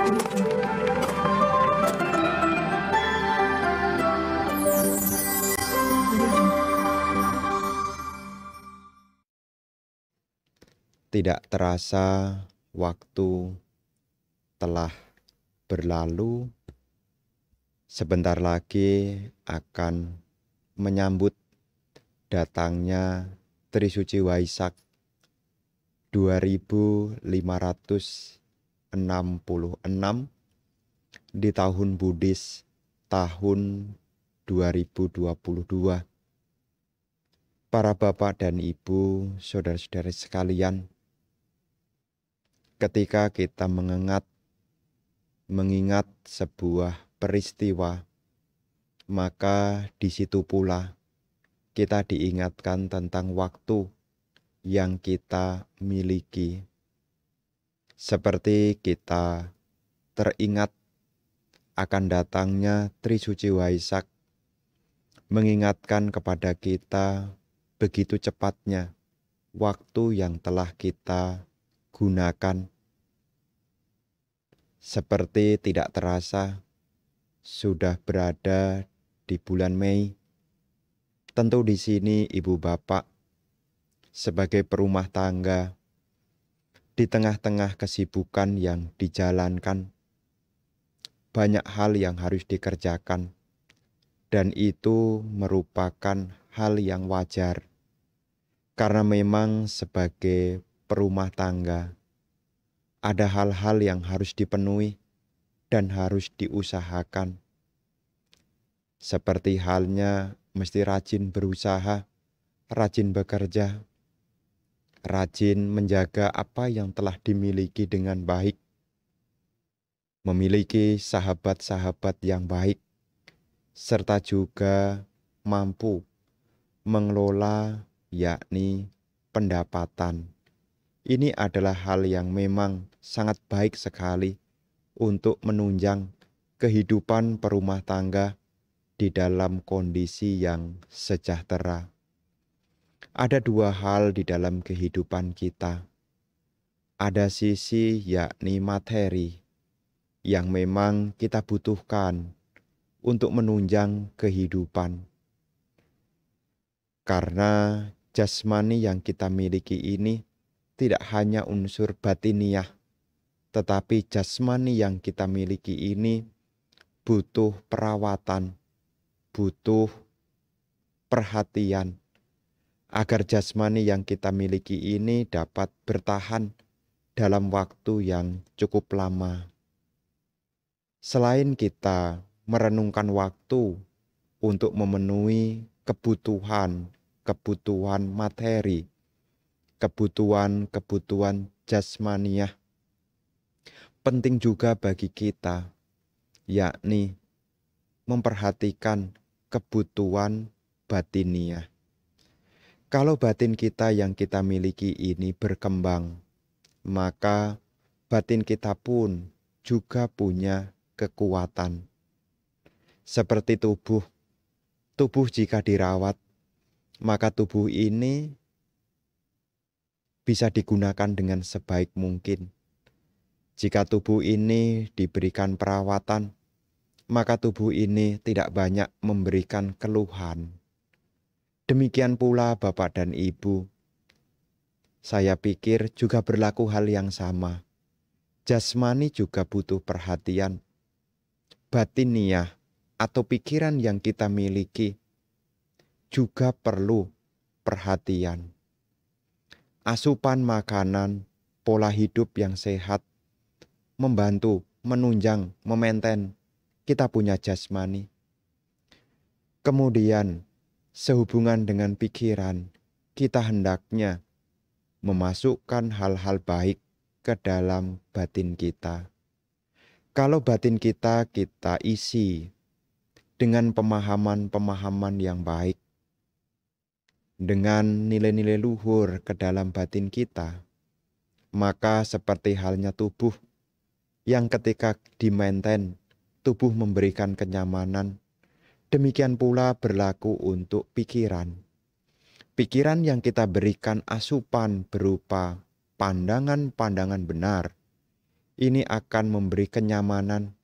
Tidak terasa waktu telah berlalu. Sebentar lagi akan menyambut datangnya Trisuci Waisak 2566 di tahun Buddhis tahun 2022. Para bapak dan ibu, saudara-saudara sekalian, ketika kita mengingat sebuah peristiwa, maka di situ pula kita diingatkan tentang waktu yang kita miliki. Seperti kita teringat akan datangnya Trisuci Waisak, mengingatkan kepada kita begitu cepatnya waktu yang telah kita gunakan. Seperti tidak terasa sudah berada di bulan Mei. Tentu di sini ibu bapak sebagai perumah tangga, di tengah-tengah kesibukan yang dijalankan, banyak hal yang harus dikerjakan, dan itu merupakan hal yang wajar. Karena memang sebagai perumah tangga, ada hal-hal yang harus dipenuhi dan harus diusahakan. Seperti halnya mesti rajin berusaha, rajin bekerja, rajin menjaga apa yang telah dimiliki dengan baik, memiliki sahabat-sahabat yang baik, serta juga mampu mengelola yakni pendapatan. Ini adalah hal yang memang sangat baik sekali untuk menunjang kehidupan perumah tangga di dalam kondisi yang sejahtera. Ada dua hal di dalam kehidupan kita. Ada sisi yakni materi yang memang kita butuhkan untuk menunjang kehidupan. Karena jasmani yang kita miliki ini tidak hanya unsur batiniah, tetapi jasmani yang kita miliki ini butuh perawatan, butuh perhatian, agar jasmani yang kita miliki ini dapat bertahan dalam waktu yang cukup lama. Selain kita merenungkan waktu untuk memenuhi kebutuhan materi, kebutuhan jasmaniah, penting juga bagi kita, yakni memperhatikan kebutuhan batiniah. Kalau batin kita yang kita miliki ini berkembang, maka batin kita pun juga punya kekuatan. Seperti tubuh jika dirawat, maka tubuh ini bisa digunakan dengan sebaik mungkin. Jika tubuh ini diberikan perawatan, maka tubuh ini tidak banyak memberikan keluhan. Demikian pula Bapak dan Ibu, saya pikir juga berlaku hal yang sama. Jasmani juga butuh perhatian. Batiniah atau pikiran yang kita miliki juga perlu perhatian. Asupan makanan, pola hidup yang sehat, membantu, menunjang, memaintain kita punya jasmani. Kemudian, sehubungan dengan pikiran, kita hendaknya memasukkan hal-hal baik ke dalam batin kita. Kalau batin kita isi dengan pemahaman-pemahaman yang baik, dengan nilai-nilai luhur ke dalam batin kita, maka seperti halnya tubuh yang ketika di-maintain, tubuh memberikan kenyamanan, demikian pula berlaku untuk pikiran. Pikiran yang kita berikan asupan berupa pandangan-pandangan benar, ini akan memberi kenyamanan.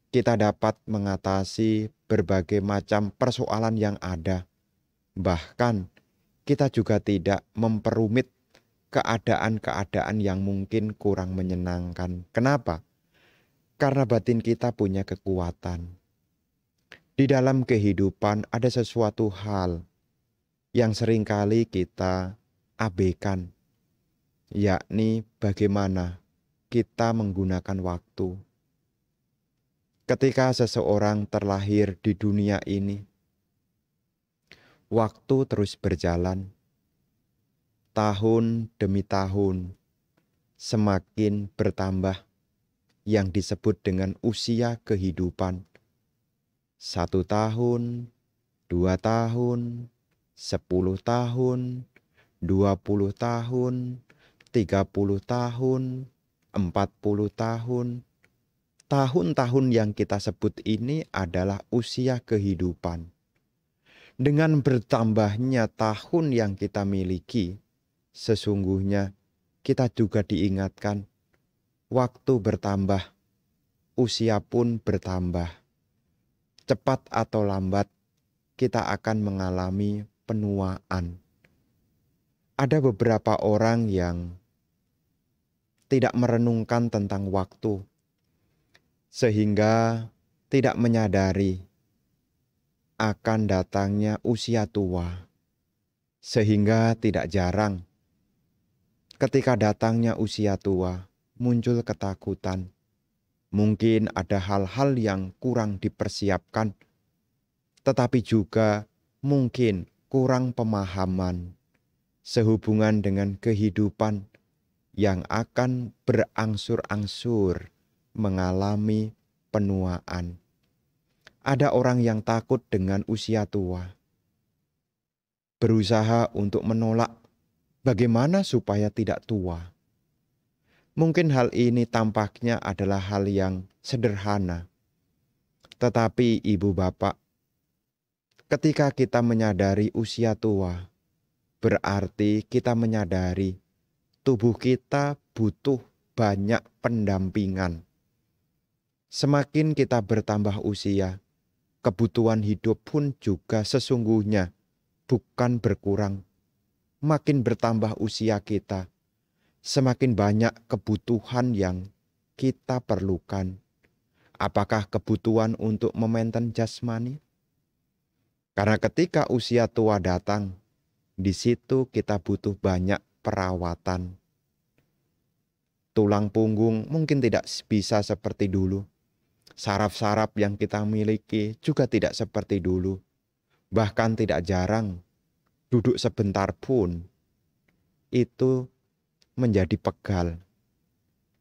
Kita dapat mengatasi berbagai macam persoalan yang ada. Bahkan kita juga tidak memperumit keadaan-keadaan yang mungkin kurang menyenangkan. Kenapa? Karena batin kita punya kekuatan. Di dalam kehidupan ada sesuatu hal yang seringkali kita abaikan, yakni bagaimana kita menggunakan waktu. Ketika seseorang terlahir di dunia ini, waktu terus berjalan, tahun demi tahun, semakin bertambah yang disebut dengan usia kehidupan. 1 tahun, 2 tahun, 10 tahun, 20 tahun, 30 tahun, 40 tahun. Tahun-tahun yang kita sebut ini adalah usia kehidupan. Dengan bertambahnya tahun yang kita miliki, sesungguhnya kita juga diingatkan, waktu bertambah, usia pun bertambah. Cepat atau lambat, kita akan mengalami penuaan. Ada beberapa orang yang tidak merenungkan tentang waktu, sehingga tidak menyadari akan datangnya usia tua. Sehingga tidak jarang ketika datangnya usia tua, muncul ketakutan. Mungkin ada hal-hal yang kurang dipersiapkan, tetapi juga mungkin kurang pemahaman sehubungan dengan kehidupan yang akan berangsur-angsur mengalami penuaan. Ada orang yang takut dengan usia tua, berusaha untuk menolak bagaimana supaya tidak tua. Mungkin hal ini tampaknya adalah hal yang sederhana. Tetapi ibu bapak, ketika kita menyadari usia tua, berarti kita menyadari tubuh kita butuh banyak pendampingan. Semakin kita bertambah usia, kebutuhan hidup pun juga sesungguhnya bukan berkurang. Makin bertambah usia kita, semakin banyak kebutuhan yang kita perlukan. Apakah kebutuhan untuk memainten jasmani? Karena ketika usia tua datang, di situ kita butuh banyak perawatan. Tulang punggung mungkin tidak bisa seperti dulu. Saraf-saraf yang kita miliki juga tidak seperti dulu. Bahkan tidak jarang, duduk sebentar pun itu menjadi pegal.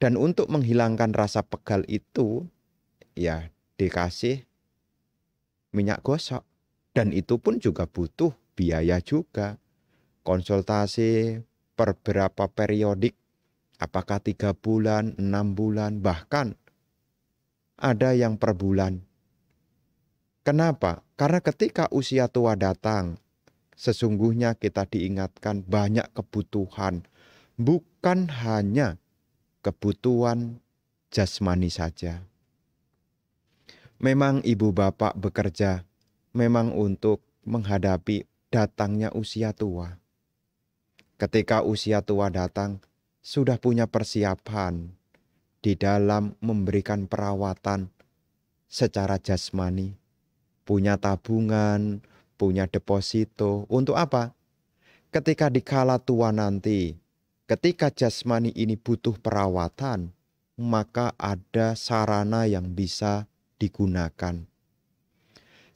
Dan untuk menghilangkan rasa pegal itu, ya dikasih minyak gosok. Dan itu pun juga butuh biaya juga. Konsultasi per berapa periodik, apakah 3 bulan, 6 bulan, bahkan ada yang per bulan. Kenapa? Karena ketika usia tua datang, sesungguhnya kita diingatkan banyak kebutuhan. Bukan hanya kebutuhan jasmani saja. Memang ibu bapak bekerja, memang untuk menghadapi datangnya usia tua. Ketika usia tua datang, sudah punya persiapan di dalam memberikan perawatan secara jasmani. Punya tabungan, punya deposito. Untuk apa? Ketika dikala tua nanti, ketika jasmani ini butuh perawatan, maka ada sarana yang bisa digunakan.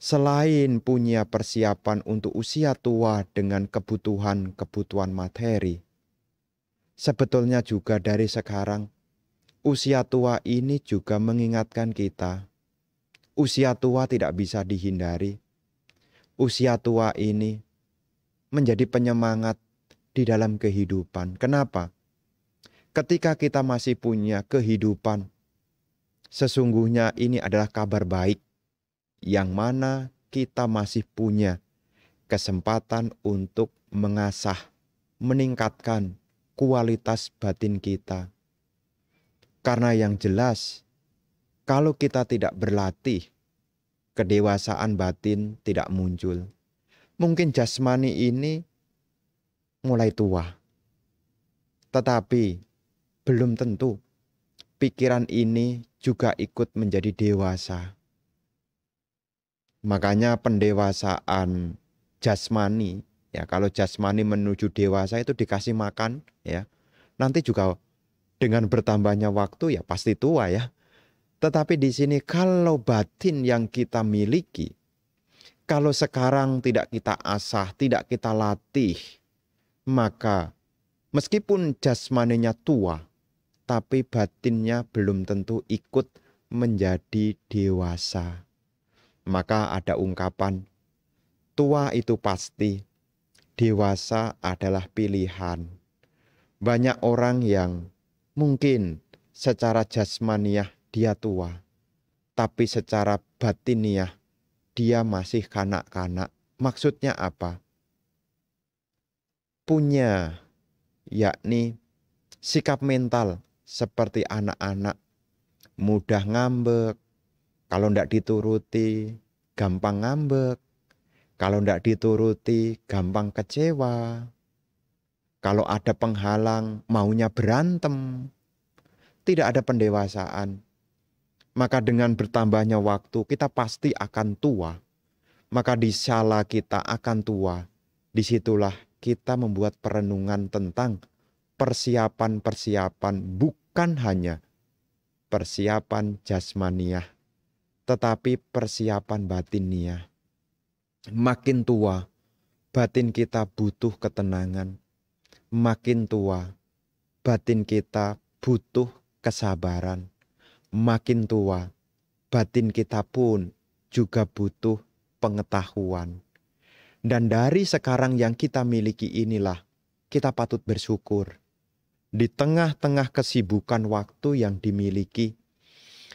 Selain punya persiapan untuk usia tua dengan kebutuhan-kebutuhan materi, sebetulnya juga dari sekarang, usia tua ini juga mengingatkan kita, usia tua tidak bisa dihindari. Usia tua ini menjadi penyemangat di dalam kehidupan. Kenapa? Ketika kita masih punya kehidupan, sesungguhnya ini adalah kabar baik, yang mana kita masih punya kesempatan untuk mengasah, meningkatkan kualitas batin kita. Karena yang jelas, kalau kita tidak berlatih, kedewasaan batin tidak muncul. Mungkin jasmani ini mulai tua, tetapi belum tentu pikiran ini juga ikut menjadi dewasa. Makanya pendewasaan jasmani, ya kalau jasmani menuju dewasa itu dikasih makan, ya nanti juga dengan bertambahnya waktu ya pasti tua ya. Tetapi di sini kalau batin yang kita miliki, kalau sekarang tidak kita asah, tidak kita latih, maka meskipun jasmaninya tua, tapi batinnya belum tentu ikut menjadi dewasa. Maka ada ungkapan, tua itu pasti, dewasa adalah pilihan. Banyak orang yang mungkin secara jasmaniah dia tua, tapi secara batiniah dia masih kanak-kanak. Maksudnya apa? Punya, yakni sikap mental seperti anak-anak, mudah ngambek, kalau tidak dituruti gampang ngambek, kalau tidak dituruti gampang kecewa, kalau ada penghalang maunya berantem, tidak ada pendewasaan. Maka dengan bertambahnya waktu kita pasti akan tua. Maka di sala kita akan tua. Disitulah kita membuat perenungan tentang persiapan-persiapan, bukan hanya persiapan jasmaniah, tetapi persiapan batiniah. Makin tua, batin kita butuh ketenangan. Makin tua, batin kita butuh kesabaran. Makin tua, batin kita pun juga butuh pengetahuan. Dan dari sekarang yang kita miliki inilah, kita patut bersyukur. Di tengah-tengah kesibukan waktu yang dimiliki,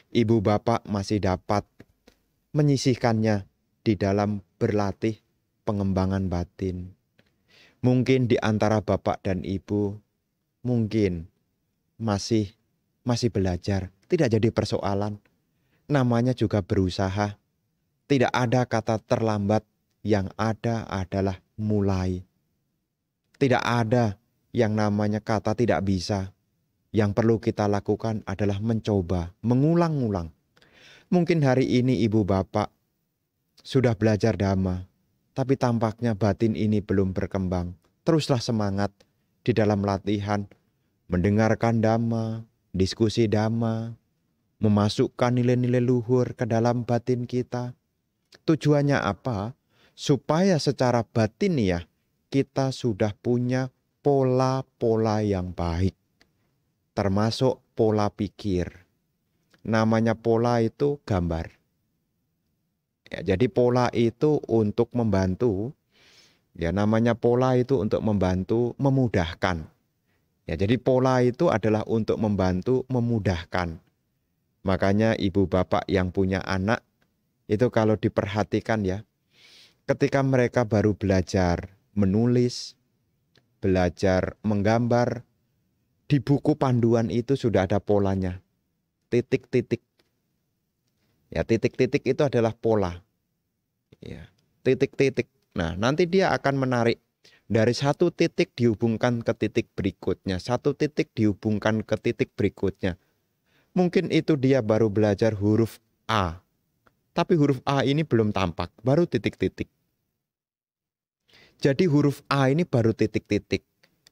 ibu bapak masih dapat menyisihkannya di dalam berlatih pengembangan batin. Mungkin di antara bapak dan ibu, mungkin masih belajar. Tidak jadi persoalan. Namanya juga berusaha. Tidak ada kata terlambat, yang ada adalah mulai. Tidak ada yang namanya kata tidak bisa. Yang perlu kita lakukan adalah mencoba, mengulang-ulang. Mungkin hari ini ibu bapak sudah belajar dhamma, tapi tampaknya batin ini belum berkembang. Teruslah semangat di dalam latihan, mendengarkan dhamma, diskusi dhamma, memasukkan nilai-nilai luhur ke dalam batin kita. Tujuannya apa? Supaya secara batiniah kita sudah punya pola-pola yang baik, termasuk pola pikir. Namanya pola itu gambar. Ya, jadi pola itu untuk membantu. Ya, namanya pola itu untuk membantu, memudahkan. Ya, jadi pola itu adalah untuk membantu, memudahkan. Makanya ibu bapak yang punya anak, itu kalau diperhatikan ya, ketika mereka baru belajar menulis, belajar menggambar, di buku panduan itu sudah ada polanya. Titik-titik. Ya, titik-titik itu adalah pola. Ya, titik-titik. Nah, nanti dia akan menarik. Dari satu titik dihubungkan ke titik berikutnya. Satu titik dihubungkan ke titik berikutnya. Mungkin itu dia baru belajar huruf A. Tapi huruf A ini belum tampak. Baru titik-titik. Jadi huruf A ini baru titik-titik.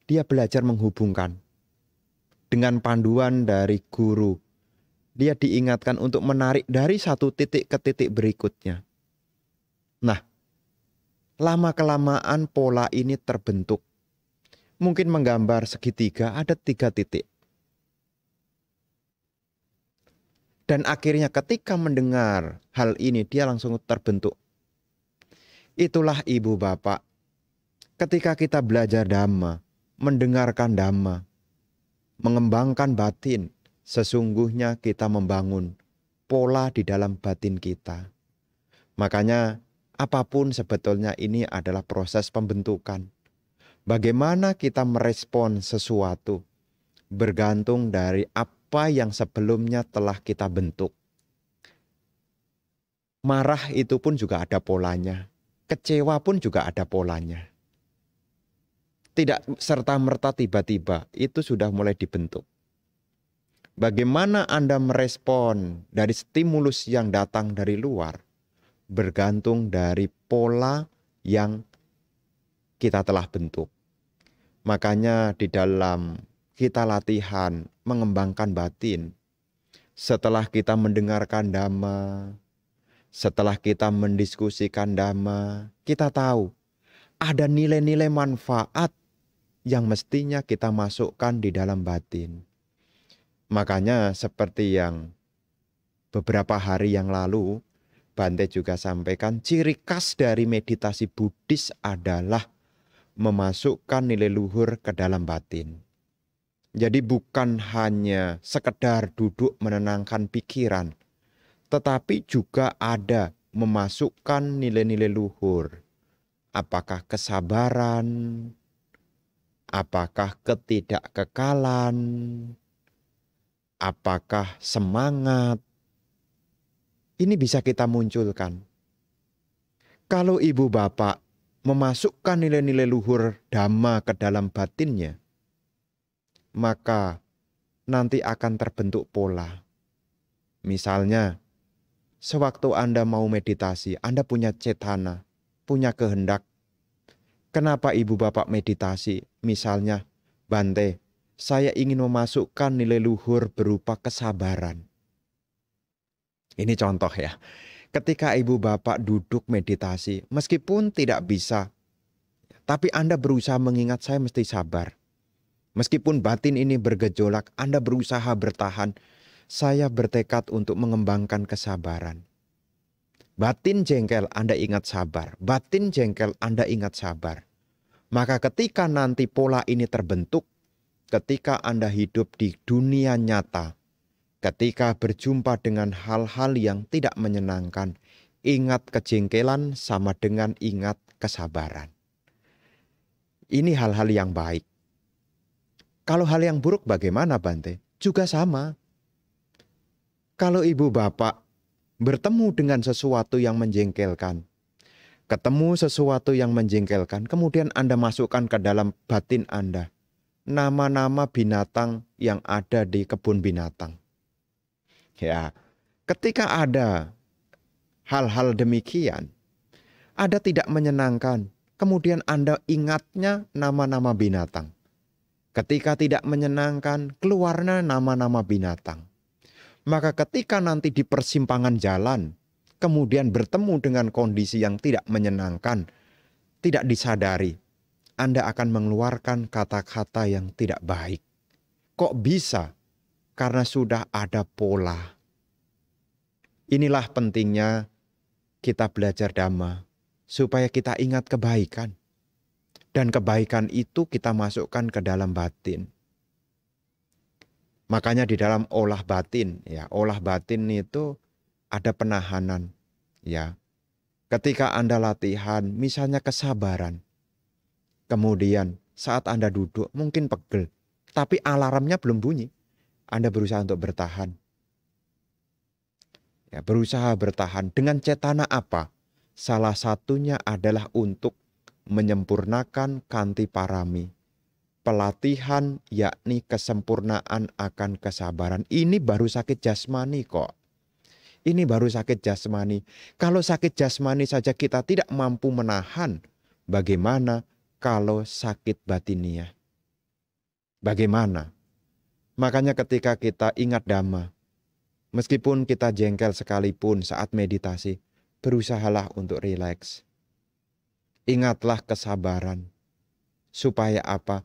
Dia belajar menghubungkan. Dengan panduan dari guru. Dia diingatkan untuk menarik dari satu titik ke titik berikutnya. Nah, lama-kelamaan pola ini terbentuk. Mungkin menggambar segitiga ada 3 titik. Dan akhirnya ketika mendengar hal ini dia langsung terbentuk. Itulah ibu bapak. Ketika kita belajar dhamma, mendengarkan dhamma, mengembangkan batin, sesungguhnya kita membangun pola di dalam batin kita. Makanya apapun sebetulnya ini adalah proses pembentukan. Bagaimana kita merespon sesuatu bergantung dari apa apa yang sebelumnya telah kita bentuk. Marah itu pun juga ada polanya. Kecewa pun juga ada polanya. Tidak serta-merta tiba-tiba itu sudah mulai dibentuk. Bagaimana Anda merespon dari stimulus yang datang dari luar bergantung dari pola yang kita telah bentuk. Makanya di dalam kita latihan mengembangkan batin, setelah kita mendengarkan dhamma, setelah kita mendiskusikan dhamma, kita tahu ada nilai-nilai manfaat yang mestinya kita masukkan di dalam batin. Makanya seperti yang beberapa hari yang lalu Bante juga sampaikan, ciri khas dari meditasi Buddhis adalah memasukkan nilai luhur ke dalam batin. Jadi bukan hanya sekedar duduk menenangkan pikiran, tetapi juga ada memasukkan nilai-nilai luhur. Apakah kesabaran, apakah ketidakkekalan, apakah semangat. Ini bisa kita munculkan. Kalau ibu bapak memasukkan nilai-nilai luhur dhamma ke dalam batinnya, maka nanti akan terbentuk pola. Misalnya, sewaktu Anda mau meditasi, Anda punya cetana, punya kehendak. Kenapa ibu bapak meditasi? Misalnya, Bante, saya ingin memasukkan nilai luhur berupa kesabaran. Ini contoh ya. Ketika ibu bapak duduk meditasi, meskipun tidak bisa, tapi Anda berusaha mengingat saya mesti sabar. Meskipun batin ini bergejolak, Anda berusaha bertahan. Saya bertekad untuk mengembangkan kesabaran. Batin jengkel, Anda ingat sabar. Batin jengkel, Anda ingat sabar. Maka ketika nanti pola ini terbentuk, ketika Anda hidup di dunia nyata, ketika berjumpa dengan hal-hal yang tidak menyenangkan, ingat kejengkelan sama dengan ingat kesabaran. Ini hal-hal yang baik. Kalau hal yang buruk bagaimana Bante? Juga sama. Kalau ibu bapak bertemu dengan sesuatu yang menjengkelkan, ketemu sesuatu yang menjengkelkan, kemudian Anda masukkan ke dalam batin Anda nama-nama binatang yang ada di kebun binatang. Ya, ketika ada hal-hal demikian, ada tidak menyenangkan, kemudian Anda ingatnya nama-nama binatang. Ketika tidak menyenangkan, keluarnya nama-nama binatang. Maka ketika nanti di persimpangan jalan, kemudian bertemu dengan kondisi yang tidak menyenangkan, tidak disadari, Anda akan mengeluarkan kata-kata yang tidak baik. Kok bisa? Karena sudah ada pola. Inilah pentingnya kita belajar dhamma, supaya kita ingat kebaikan. Dan kebaikan itu kita masukkan ke dalam batin. Makanya di dalam olah batin, ya, olah batin itu ada penahanan, ya. Ketika Anda latihan, misalnya kesabaran, kemudian saat Anda duduk mungkin pegel, tapi alarmnya belum bunyi. Anda berusaha untuk bertahan. Ya, berusaha bertahan dengan cetana apa? Salah satunya adalah untuk menyempurnakan kanti parami. Pelatihan yakni kesempurnaan akan kesabaran. Ini baru sakit jasmani kok. Ini baru sakit jasmani. Kalau sakit jasmani saja kita tidak mampu menahan, bagaimana kalau sakit batiniah? Bagaimana? Makanya ketika kita ingat dhamma, meskipun kita jengkel sekalipun saat meditasi, berusahalah untuk rileks. Ingatlah kesabaran. Supaya apa?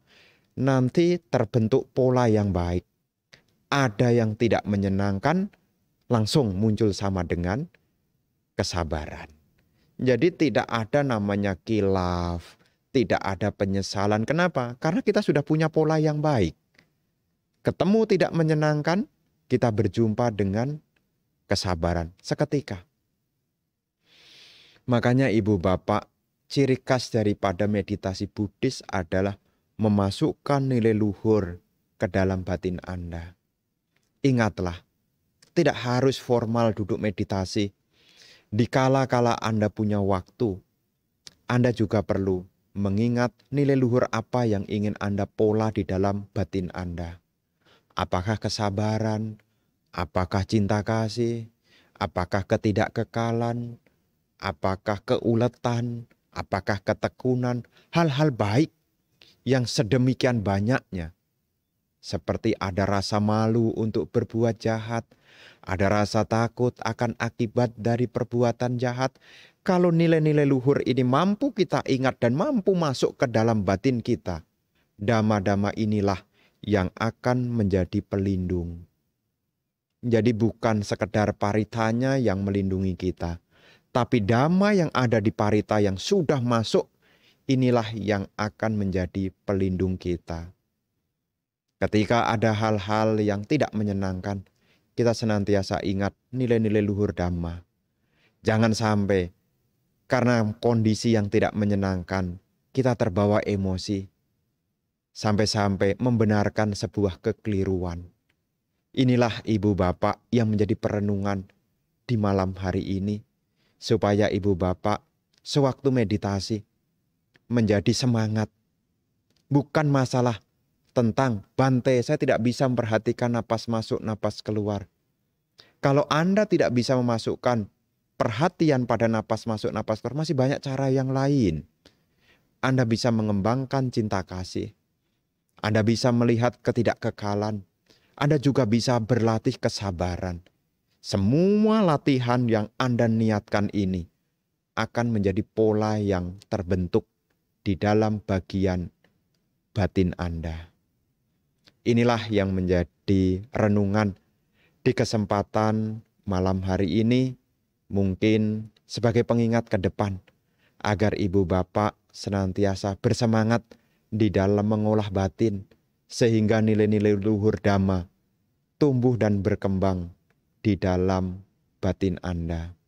Nanti terbentuk pola yang baik. Ada yang tidak menyenangkan, langsung muncul sama dengan kesabaran. Jadi tidak ada namanya khilaf, tidak ada penyesalan. Kenapa? Karena kita sudah punya pola yang baik. Ketemu tidak menyenangkan, kita berjumpa dengan kesabaran seketika. Makanya ibu bapak, ciri khas daripada meditasi Buddhis adalah memasukkan nilai luhur ke dalam batin Anda. Ingatlah, tidak harus formal duduk meditasi. Di kala-kala Anda punya waktu, Anda juga perlu mengingat nilai luhur apa yang ingin Anda pola di dalam batin Anda. Apakah kesabaran, apakah cinta kasih, apakah ketidakkekalan, apakah keuletan, apakah ketekunan, hal-hal baik yang sedemikian banyaknya. Seperti ada rasa malu untuk berbuat jahat, ada rasa takut akan akibat dari perbuatan jahat. Kalau nilai-nilai luhur ini mampu kita ingat dan mampu masuk ke dalam batin kita, dhamma-dhamma inilah yang akan menjadi pelindung. Jadi bukan sekedar paritanya yang melindungi kita, tapi dhamma yang ada di parita yang sudah masuk, inilah yang akan menjadi pelindung kita. Ketika ada hal-hal yang tidak menyenangkan, kita senantiasa ingat nilai-nilai luhur dhamma. Jangan sampai karena kondisi yang tidak menyenangkan, kita terbawa emosi, sampai-sampai membenarkan sebuah kekeliruan. Inilah ibu bapak yang menjadi perenungan di malam hari ini, supaya ibu bapak sewaktu meditasi menjadi semangat. Bukan masalah tentang Bante, saya tidak bisa memperhatikan napas masuk, napas keluar. Kalau Anda tidak bisa memasukkan perhatian pada napas masuk, napas keluar, masih banyak cara yang lain. Anda bisa mengembangkan cinta kasih. Anda bisa melihat ketidakkekalan. Anda juga bisa berlatih kesabaran. Semua latihan yang Anda niatkan ini akan menjadi pola yang terbentuk di dalam bagian batin Anda. Inilah yang menjadi renungan di kesempatan malam hari ini, mungkin sebagai pengingat ke depan, agar ibu bapak senantiasa bersemangat di dalam mengolah batin, sehingga nilai-nilai luhur dhamma tumbuh dan berkembang di dalam batin Anda.